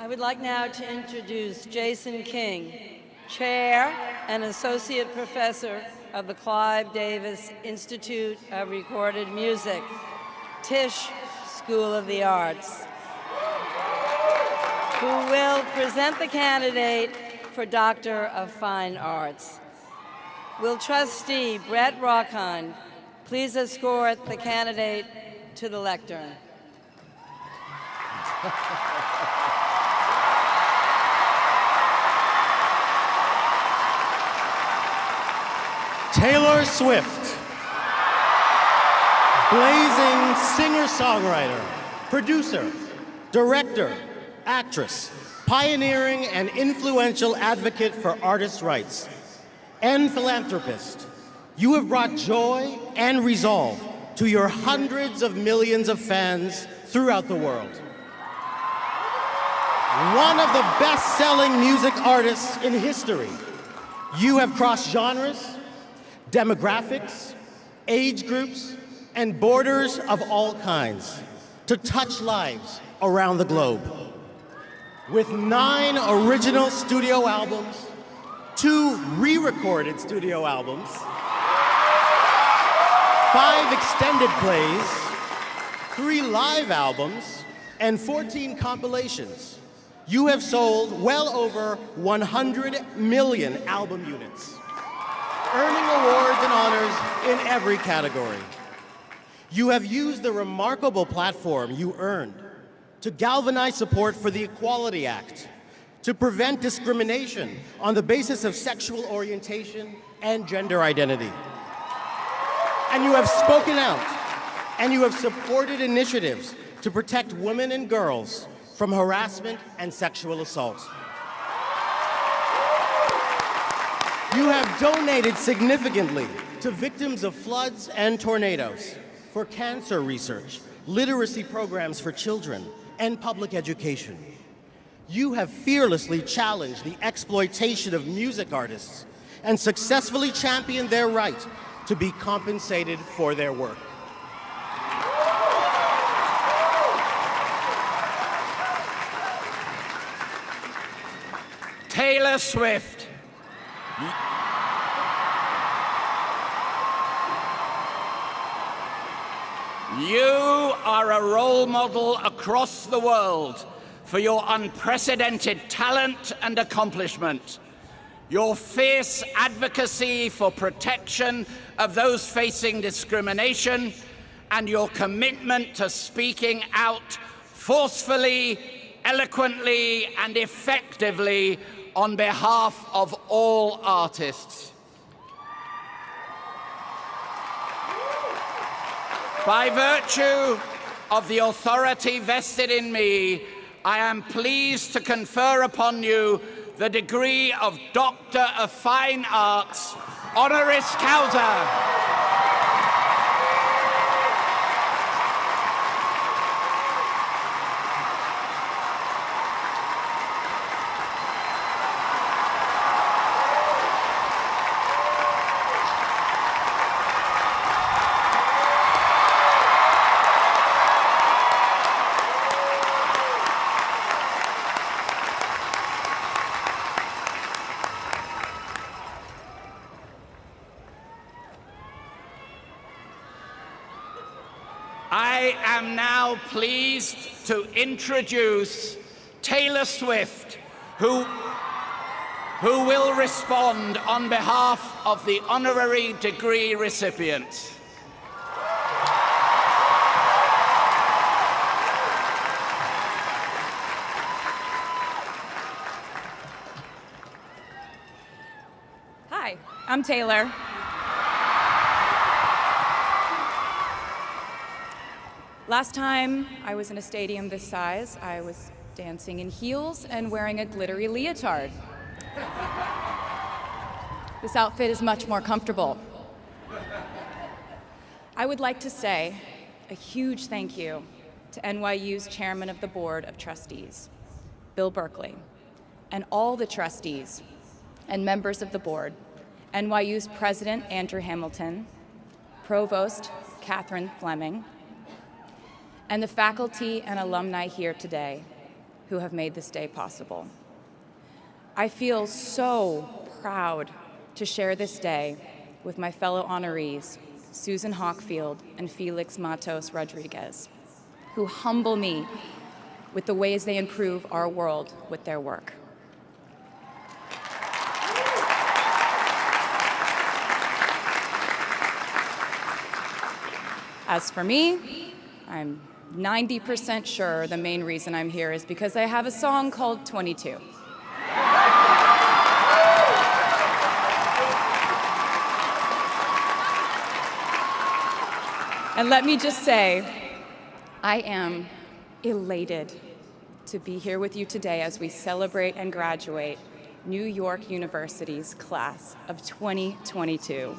I would like now to introduce Jason King, Chair and Associate Professor of the Clive Davis Institute of Recorded Music, Tisch School of the Arts, who will present the candidate for Doctor of Fine Arts. Will Trustee Brett Rockheim please escort the candidate to the lectern? Taylor Swift, blazing singer-songwriter, producer, director, actress, pioneering and influential advocate for artists' rights, and philanthropist, you have brought joy and resolve to your hundreds of millions of fans throughout the world. One of the best-selling music artists in history, you have crossed genres, demographics, age groups, and borders of all kinds to touch lives around the globe. With 9 original studio albums, 2 re-recorded studio albums, 5 extended plays, 3 live albums, and 14 compilations, you have sold well over 100 million album units, earning awards and honors in every category. You have used the remarkable platform you earned to galvanize support for the Equality Act, to prevent discrimination on the basis of sexual orientation and gender identity. And you have spoken out, and you have supported initiatives to protect women and girls from harassment and sexual assault. You have donated significantly to victims of floods and tornadoes, for cancer research, literacy programs for children, and public education. You have fearlessly challenged the exploitation of music artists and successfully championed their right to be compensated for their work. Taylor Swift. You are a role model across the world for your unprecedented talent and accomplishment, your fierce advocacy for protection of those facing discrimination, and your commitment to speaking out forcefully, eloquently, and effectively on behalf of all artists. By virtue of the authority vested in me, I am pleased to confer upon you the degree of Doctor of Fine Arts, honoris causa. I am now pleased to introduce Taylor Swift, who will respond on behalf of the honorary degree recipients. Hi, I'm Taylor. Last time I was in a stadium this size, I was dancing in heels and wearing a glittery leotard. This outfit is much more comfortable. I would like to say a huge thank you to NYU's Chairman of the Board of Trustees, Bill Berkeley, and all the trustees and members of the board, NYU's President Andrew Hamilton, Provost Catherine Fleming, and the faculty and alumni here today, who have made this day possible. I feel so proud to share this day with my fellow honorees, Susan Hockfield and Felix Matos Rodriguez, who humble me with the ways they improve our world with their work. As for me, I'm 90% sure the main reason I'm here is because I have a song called 22. And let me just say, I am elated to be here with you today as we celebrate and graduate New York University's class of 2022.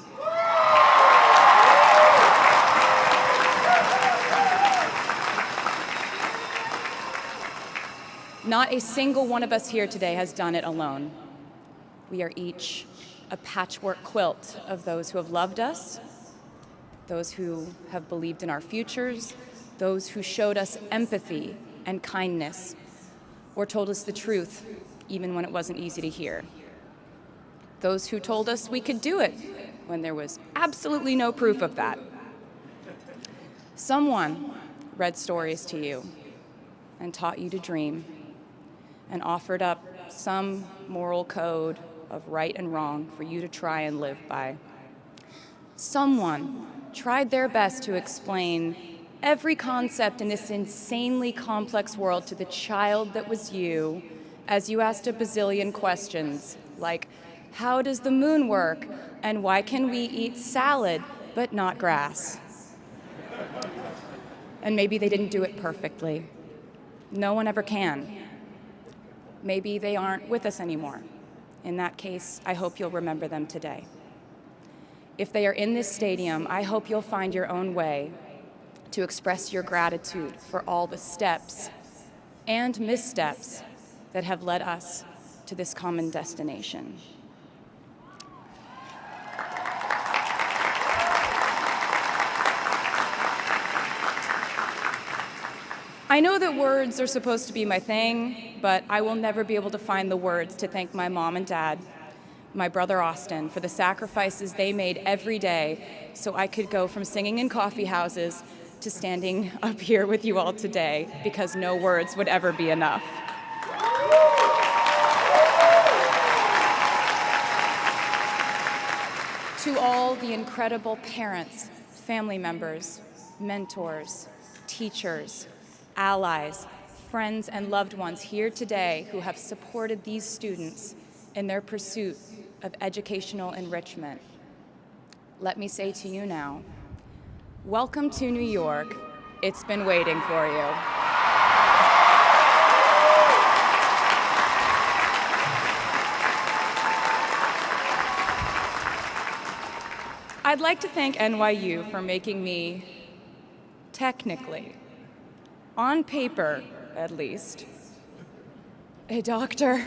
Not a single one of us here today has done it alone. We are each a patchwork quilt of those who have loved us, those who have believed in our futures, those who showed us empathy and kindness, or told us the truth even when it wasn't easy to hear. Those who told us we could do it when there was absolutely no proof of that. Someone read stories to you and taught you to dream and offered up some moral code of right and wrong for you to try and live by. Someone tried their best to explain every concept in this insanely complex world to the child that was you as you asked a bazillion questions like, how does the moon work? And why can we eat salad but not grass? And maybe they didn't do it perfectly. No one ever can. Maybe they aren't with us anymore. In that case, I hope you'll remember them today. If they are in this stadium, I hope you'll find your own way to express your gratitude for all the steps and missteps that have led us to this common destination. I know that words are supposed to be my thing, but I will never be able to find the words to thank my mom and dad, my brother Austin, for the sacrifices they made every day so I could go from singing in coffee houses to standing up here with you all today, because no words would ever be enough. To all the incredible parents, family members, mentors, teachers, allies, friends, and loved ones here today who have supported these students in their pursuit of educational enrichment, let me say to you now, welcome to New York. It's been waiting for you. I'd like to thank NYU for making me, technically, on paper at least, a doctor.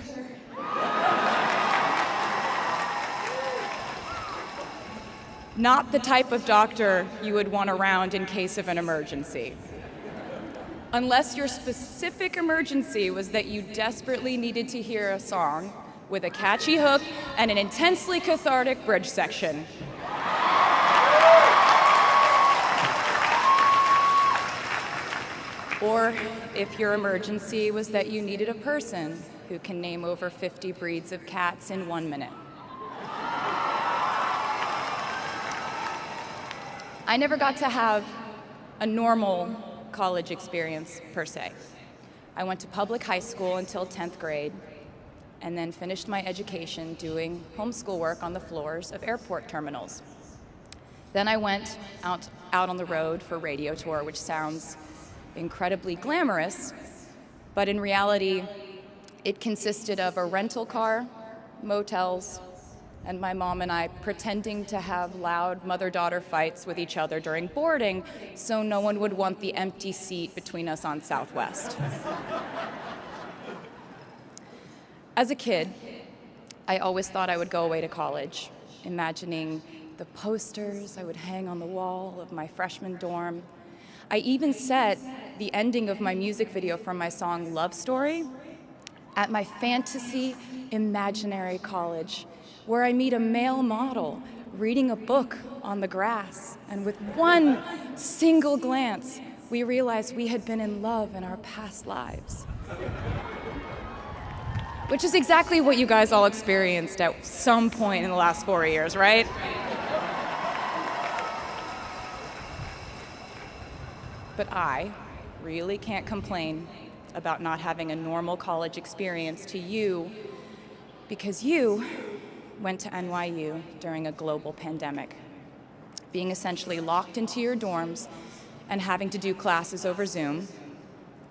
Not the type of doctor you would want around in case of an emergency. Unless your specific emergency was that you desperately needed to hear a song with a catchy hook and an intensely cathartic bridge section. Or if your emergency was that you needed a person who can name over 50 breeds of cats in 1 minute. I never got to have a normal college experience, per se. I went to public high school until 10th grade, and then finished my education doing homeschool work on the floors of airport terminals. Then I went out on the road for radio tour, which sounds incredibly glamorous, but in reality, it consisted of a rental car, motels, and my mom and I pretending to have loud mother-daughter fights with each other during boarding so no one would want the empty seat between us on Southwest. As a kid, I always thought I would go away to college, imagining the posters I would hang on the wall of my freshman dorm. I even set the ending of my music video for my song Love Story at my fantasy imaginary college, where I meet a male model reading a book on the grass, and with one single glance, we realized we had been in love in our past lives. Which is exactly what you guys all experienced at some point in the last 4 years, right? But I really can't complain about not having a normal college experience to you, because you went to NYU during a global pandemic, being essentially locked into your dorms and having to do classes over Zoom.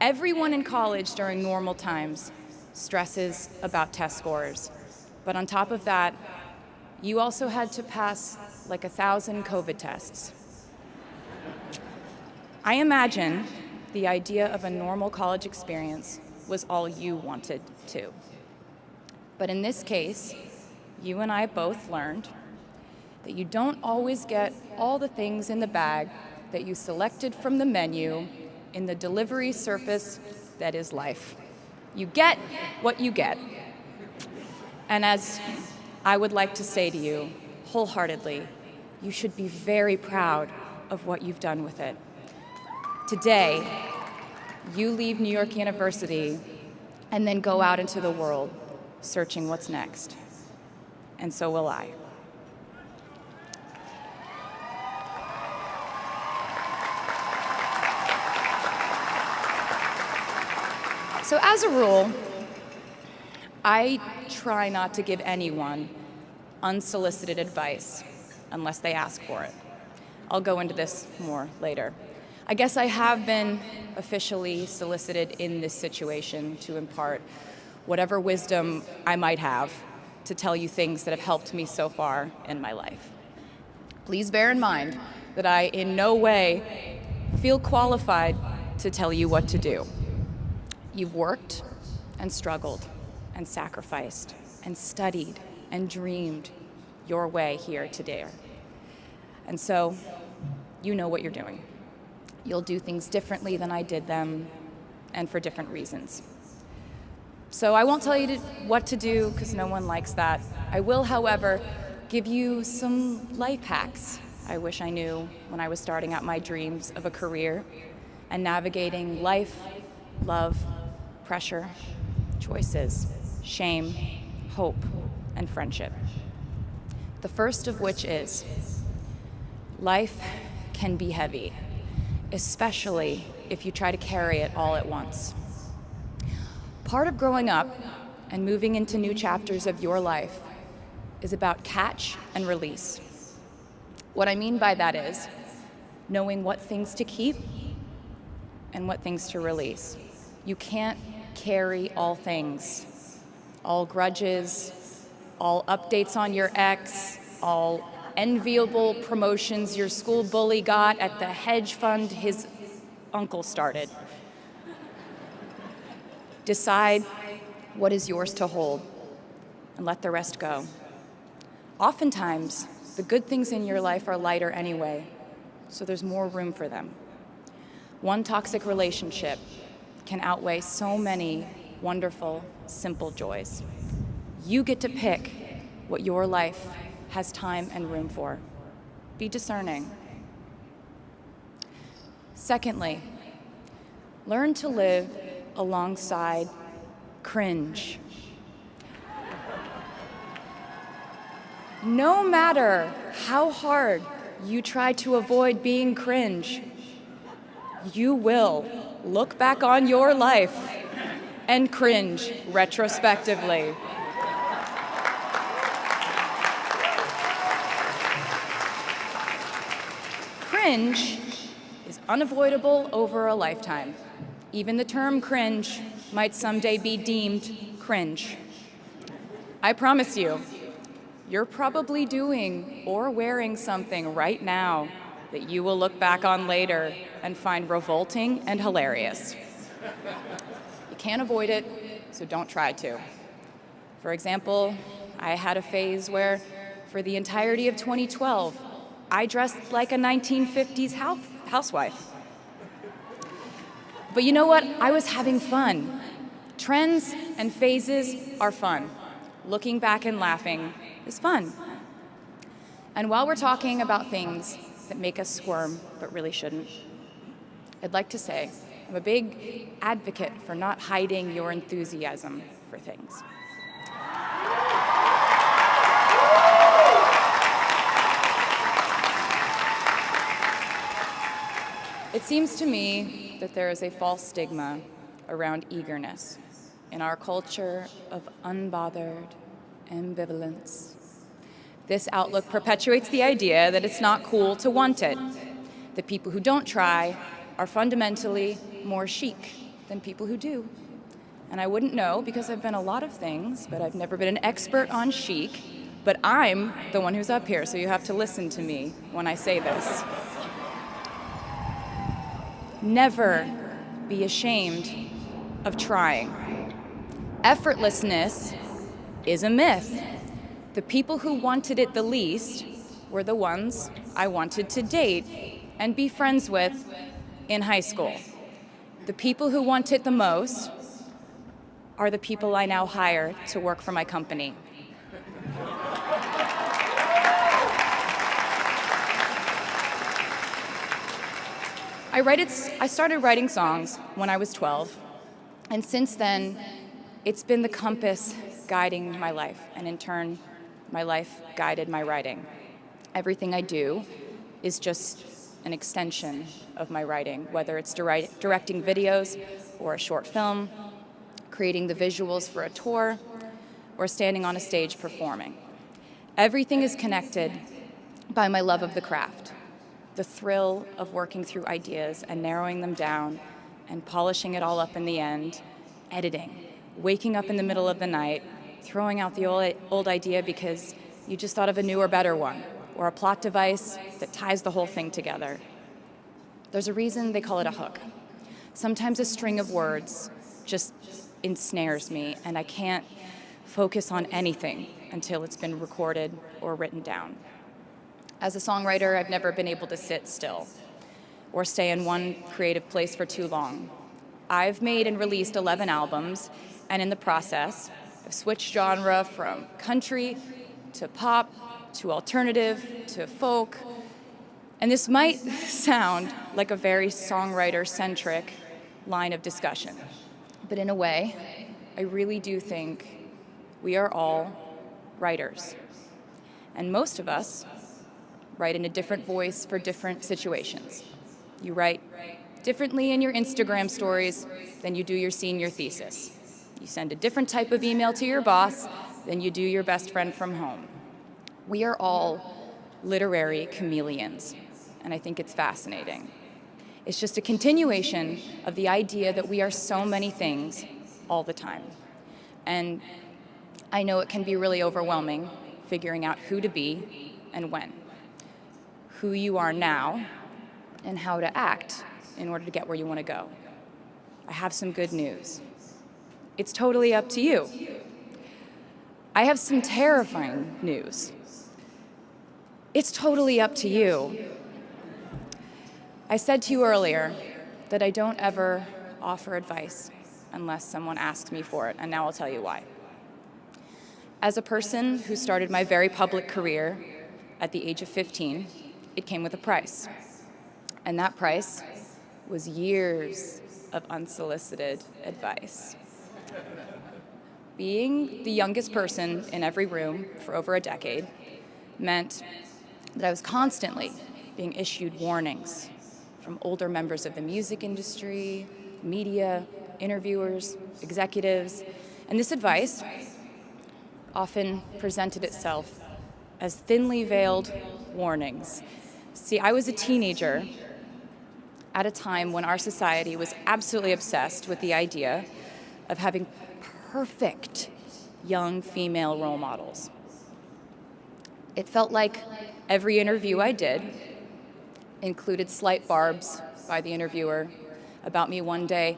Everyone in college during normal times stresses about test scores. But on top of that, you also had to pass like 1,000 COVID tests. I imagine the idea of a normal college experience was all you wanted too. But in this case, you and I both learned that you don't always get all the things in the bag that you selected from the menu in the delivery service that is life. You get what you get. And as I would like to say to you wholeheartedly, you should be very proud of what you've done with it. Today, you leave New York University and then go out into the world searching what's next. And so will I. So as a rule, I try not to give anyone unsolicited advice unless they ask for it. I'll go into this more later. I guess I have been officially solicited in this situation to impart whatever wisdom I might have to tell you things that have helped me so far in my life. Please bear in mind that I in no way feel qualified to tell you what to do. You've worked and struggled and sacrificed and studied and dreamed your way here today. And so you know what you're doing. You'll do things differently than I did them, and for different reasons. So I won't tell you what to do, because no one likes that. I will, however, give you some life hacks I wish I knew when I was starting out my dreams of a career and navigating life, love, pressure, choices, shame, hope, and friendship. The first of which is, life can be heavy, especially if you try to carry it all at once. Part of growing up and moving into new chapters of your life is about catch and release. What I mean by that is knowing what things to keep and what things to release. You can't carry all things, all grudges, all updates on your ex, all enviable promotions your school bully got at the hedge fund his uncle started. Decide what is yours to hold and let the rest go. Oftentimes, the good things in your life are lighter anyway, so there's more room for them. One toxic relationship can outweigh so many wonderful, simple joys. You get to pick what your life has time and room for. Be discerning. Secondly, learn to live alongside cringe. No matter how hard you try to avoid being cringe, you will look back on your life and cringe retrospectively. Cringe is unavoidable over a lifetime. Even the term cringe might someday be deemed cringe. I promise you, you're probably doing or wearing something right now that you will look back on later and find revolting and hilarious. You can't avoid it, so don't try to. For example, I had a phase where, for the entirety of 2012, I dressed like a 1950s housewife. But you know what? I was having fun. Trends and phases are fun. Looking back and laughing is fun. And while we're talking about things that make us squirm but really shouldn't, I'd like to say I'm a big advocate for not hiding your enthusiasm for things. It seems to me that there is a false stigma around eagerness in our culture of unbothered ambivalence. This outlook perpetuates the idea that it's not cool to want it, that people who don't try are fundamentally more chic than people who do. And I wouldn't know because I've been a lot of things, but I've never been an expert on chic, but I'm the one who's up here, so you have to listen to me when I say this. Never be ashamed of trying. Effortlessness is a myth. The people who wanted it the least were the ones I wanted to date and be friends with in high school. The people who want it the most are the people I now hire to work for my company. I started writing songs when I was 12, and since then, it's been the compass guiding my life, and in turn, my life guided my writing. Everything I do is just an extension of my writing, whether it's directing videos or a short film, creating the visuals for a tour, or standing on a stage performing. Everything is connected by my love of the craft, the thrill of working through ideas and narrowing them down and polishing it all up in the end, editing, waking up in the middle of the night, throwing out the old idea because you just thought of a newer, better one, or a plot device that ties the whole thing together. There's a reason they call it a hook. Sometimes a string of words just ensnares me, and I can't focus on anything until it's been recorded or written down. As a songwriter, I've never been able to sit still or stay in one creative place for too long. I've made and released 11 albums, and in the process, I've switched genre from country to pop to alternative to folk. And this might sound like a very songwriter-centric line of discussion, but in a way, I really do think we are all writers. And most of us write in a different voice for different situations. You write differently in your Instagram stories than you do your senior thesis. You send a different type of email to your boss than you do your best friend from home. We are all literary chameleons, and I think it's fascinating. It's just a continuation of the idea that we are so many things all the time. And I know it can be really overwhelming figuring out who to be and when, who you are now, and how to act in order to get where you want to go. I have some good news. It's totally up to you. I have some terrifying news. It's totally up to you. I said to you earlier that I don't ever offer advice unless someone asks me for it, and now I'll tell you why. As a person who started my very public career at the age of 15, it came with a price. And that price was years of unsolicited advice. Being the youngest person in every room for over a decade meant that I was constantly being issued warnings from older members of the music industry, media, interviewers, executives, and this advice often presented itself as thinly veiled warnings. See, I was a teenager at a time when our society was absolutely obsessed with the idea of having perfect young female role models. It felt like every interview I did included slight barbs by the interviewer about me one day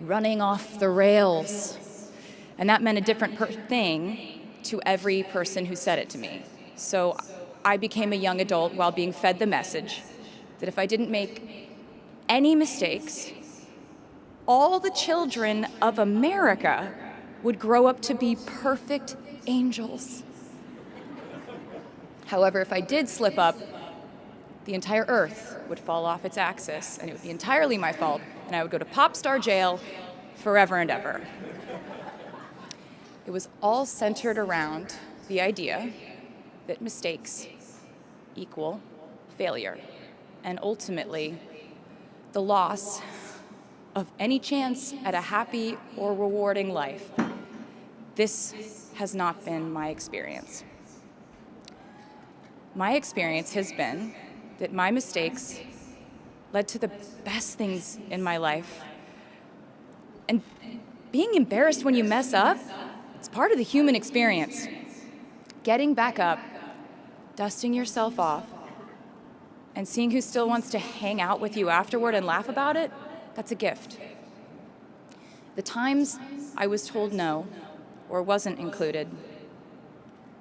running off the rails. And that meant a different thing to every person who said it to me. So I became a young adult while being fed the message that if I didn't make any mistakes, all the children of America would grow up to be perfect angels. However, if I did slip up, the entire earth would fall off its axis, and it would be entirely my fault, and I would go to pop star jail forever and ever. It was all centered around the idea that mistakes equal failure, and ultimately, the loss of any chance at a happy or rewarding life. This has not been my experience. My experience has been that my mistakes led to the best things in my life. And being embarrassed when you mess up, it's part of the human experience. Getting back up, dusting yourself off, and seeing who still wants to hang out with you afterward and laugh about it, that's a gift. The times I was told no, or wasn't included,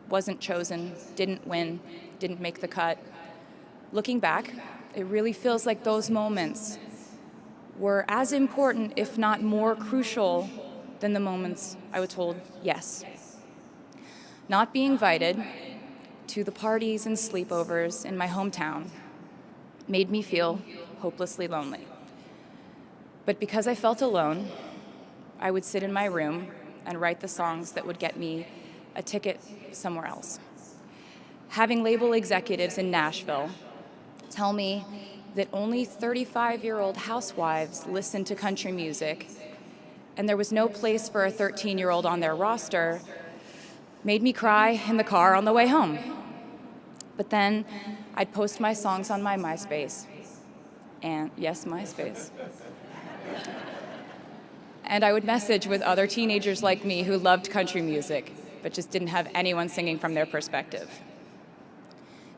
wasn't chosen, didn't win, didn't make the cut, looking back, it really feels like those moments were as important, if not more crucial, than the moments I was told yes. Not being invited to the parties and sleepovers in my hometown made me feel hopelessly lonely. But because I felt alone, I would sit in my room and write the songs that would get me a ticket somewhere else. Having label executives in Nashville tell me that only 35-year-old housewives listen to country music, and there was no place for a 13-year-old on their roster, made me cry in the car on the way home. But then I'd post my songs on my MySpace, and yes, MySpace. And I would message with other teenagers like me who loved country music, but just didn't have anyone singing from their perspective.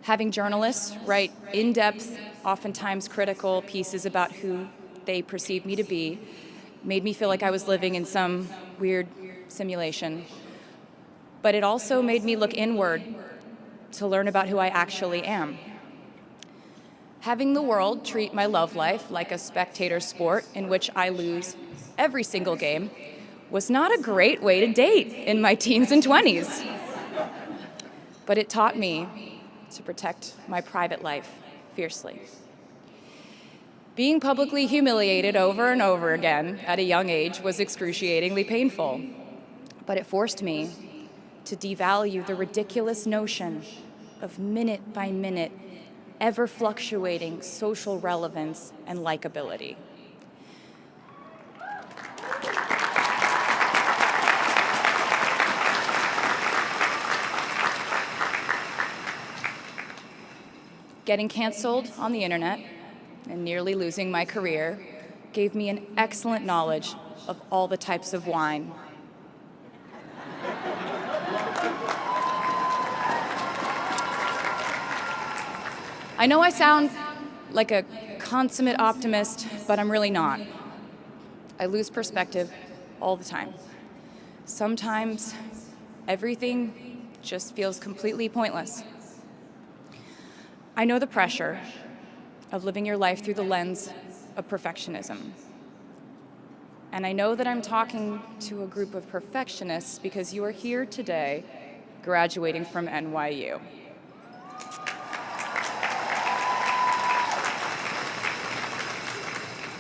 Having journalists write in-depth, oftentimes critical pieces about who they perceived me to be made me feel like I was living in some weird simulation. But it also made me look inward to learn about who I actually am. Having the world treat my love life like a spectator sport in which I lose every single game was not a great way to date in my teens and 20s. But it taught me to protect my private life fiercely. Being publicly humiliated over and over again at a young age was excruciatingly painful, but it forced me to devalue the ridiculous notion of minute-by-minute, ever-fluctuating social relevance and likability. Getting canceled on the internet and nearly losing my career gave me an excellent knowledge of all the types of wine. I know I sound like a consummate optimist, but I'm really not. I lose perspective all the time. Sometimes everything just feels completely pointless. I know the pressure of living your life through the lens of perfectionism. And I know that I'm talking to a group of perfectionists because you are here today graduating from NYU.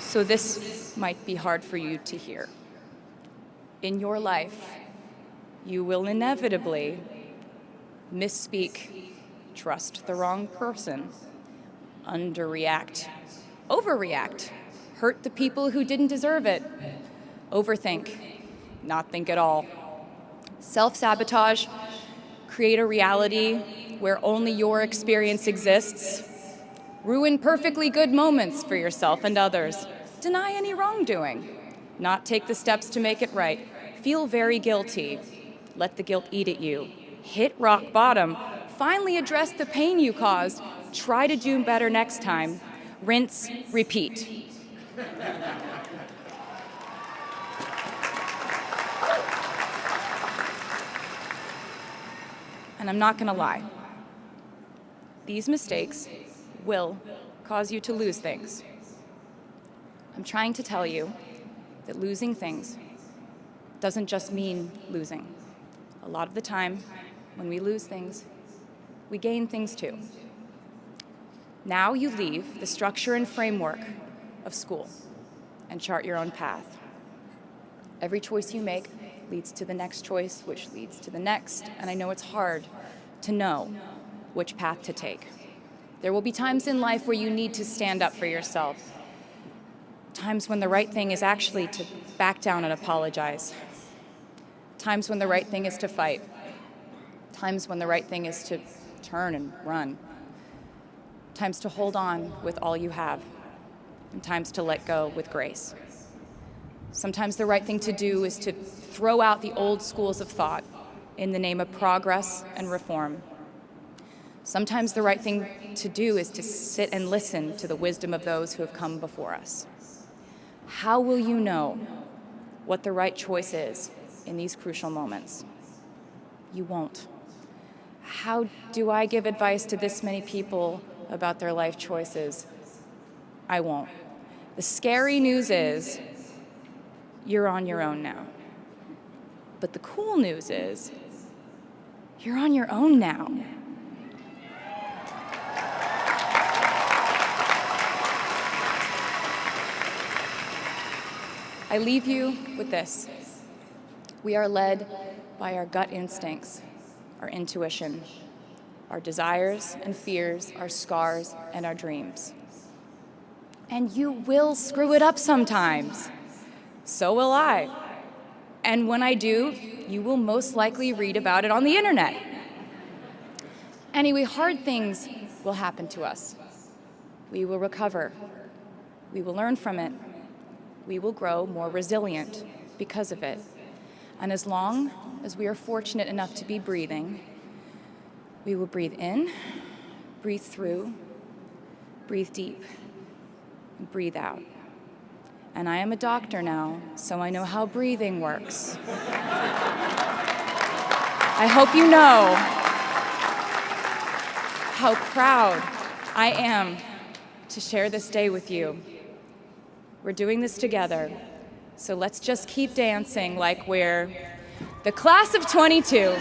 So this might be hard for you to hear. In your life, you will inevitably misspeak, trust the wrong person, underreact, overreact, hurt the people who didn't deserve it, overthink, not think at all, self-sabotage, create a reality where only your experience exists, ruin perfectly good moments for yourself and others, deny any wrongdoing, not take the steps to make it right, feel very guilty, let the guilt eat at you, hit rock bottom, finally address the pain you caused, try to do better next time, rinse, repeat. And I'm not gonna lie, these mistakes will cause you to lose things. I'm trying to tell you that losing things doesn't just mean losing. A lot of the time, when we lose things, we gain things too. Now you leave the structure and framework of school and chart your own path. Every choice you make leads to the next choice, which leads to the next, and I know it's hard to know which path to take. There will be times in life where you need to stand up for yourself, times when the right thing is actually to back down and apologize, times when the right thing is to fight, times when the right thing is to turn and run, times to hold on with all you have, and times to let go with grace. Sometimes the right thing to do is to throw out the old schools of thought in the name of progress and reform. Sometimes the right thing to do is to sit and listen to the wisdom of those who have come before us. How will you know what the right choice is in these crucial moments? You won't. How do I give advice to this many people about their life choices? I won't. The scary news is you're on your own now. But the cool news is you're on your own now. I leave you with this. We are led by our gut instincts, our intuition, our desires and fears, our scars and our dreams. And you will screw it up sometimes. So will I. And when I do, you will most likely read about it on the internet. Anyway, hard things will happen to us. We will recover. We will learn from it. We will grow more resilient because of it. And as long as we are fortunate enough to be breathing, we will breathe in, breathe through, breathe deep, and breathe out. And I am a doctor now, so I know how breathing works. I hope you know how proud I am to share this day with you. We're doing this together, so let's just keep dancing like we're the class of 22.